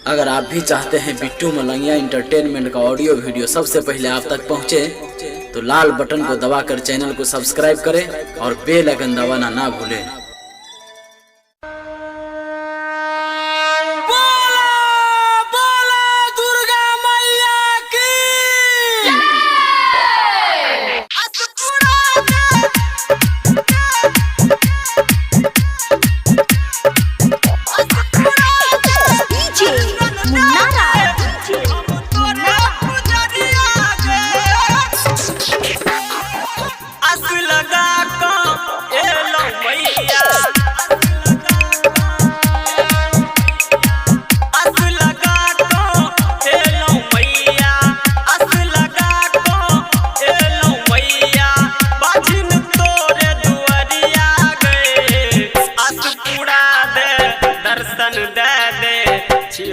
अगर आप भी चाहते हैं बिट्टू मलंगिया इंटरटेनमेंट का ऑडियो वीडियो सबसे पहले आप तक पहुंचे, तो लाल बटन को दबाकर चैनल को सब्सक्राइब करें और बेल आइकन दबाना ना भूलें।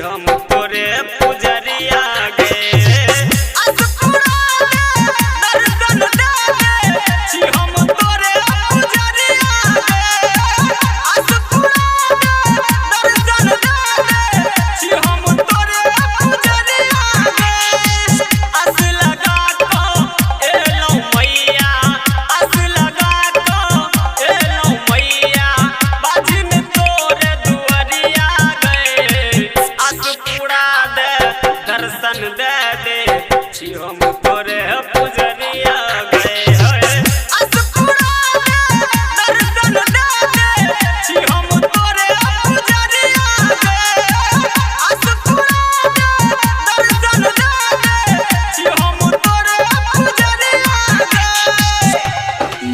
हम तोरे पुजरिया गे दर्शन दे छी हम तोरे पुजरिया दर्शन दे छी हम तोरे पुजरिया अस लगा को एलो मैया अस लगा को एलो मैया बाजिन तोरे दुआरिया दर्शन दे छी हम तोरे पुजरिया दर्शन दे छी हम तोरे पुजरिया दर्शन दे छी हम तोरे पुजरिया।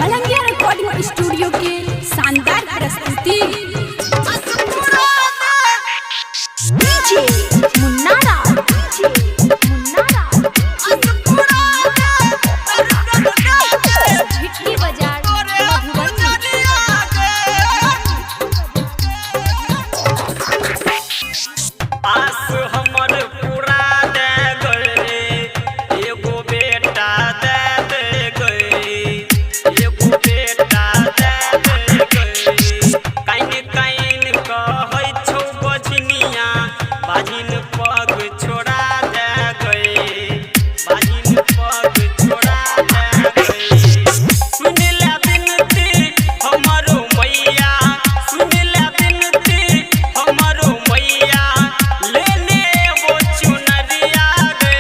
मलंगिया रिकॉर्डिंग स्टूडियो के शानदार प्रस्तुति डीजे मुन्नारा आस हमर पूरा दे गए एगो बेटा दे गए एगो बेटा दे गए काइन कहै छौ बजनिया बाजिन पग छोड़ा दे गए बाजिन पग छोड़ा दे गए सुन ले बिनती हमरो मैया सुन ले बिनती हमरो मैया लेने वो चुनरिया गे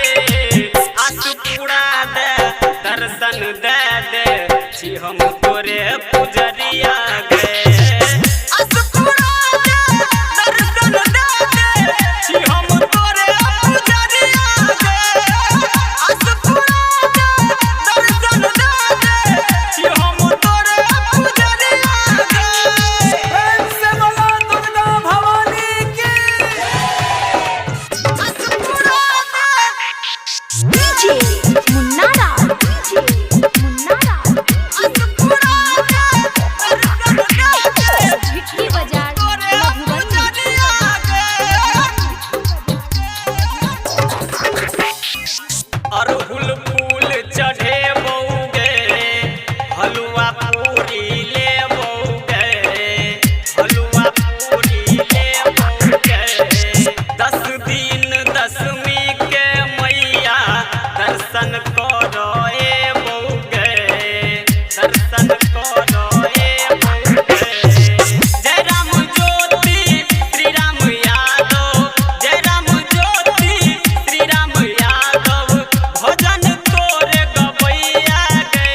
आस पूरा दे दर्शन दे छी हम तोरे पुजरिया गे आस पूरा दे दर्शन दे छी हम तोरे पुजरिया गे आस पूरा दे दर्शन दे छी हम तोरे पुजरिया गे। प्रेम से बोलो दुर्गा भवानी की। डीजे मुन्नारा झिटकी बाजार अरहुल फूल चढ़े बौगे हलुआ पूरी ले बौगे हलुआ पूरी ले बौगे 10 दिन दशमी के मैया दर्शन करो ए बौगे दर्शन करो ए बौगे। जय राम ज्योति श्री राम यादव जय राम ज्योति श्री राम यादव भजन तोरे गवैया गे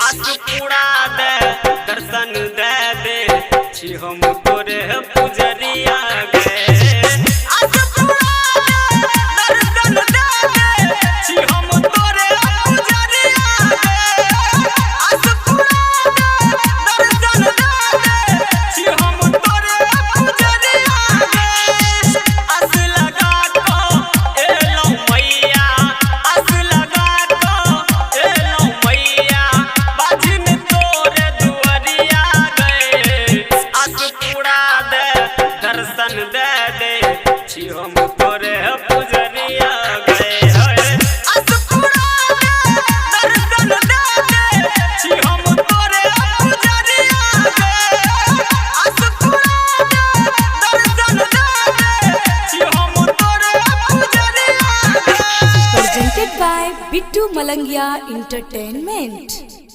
आस पूरा दे दर्शन दे छी हम तोरे पुजरिया गे आस पूरा दे दर्शन दे छी हम तोरे पुजरिया गे आस पूरा दे दर्शन दे छी हम तोरे पुजरिया गे आस लगा को एलो मैया आस लगा को एलो मैया बाजिन तोरे दुआरिया गे आस पूरा दे दर्शन दे छी हम तोरे पुजरिया गे आस पूरा दे दर्शन दे छी हम तोरे पुजरिया गे आस पूरा दे दर्शन दे छी हम by Bittu Malangia Entertainment.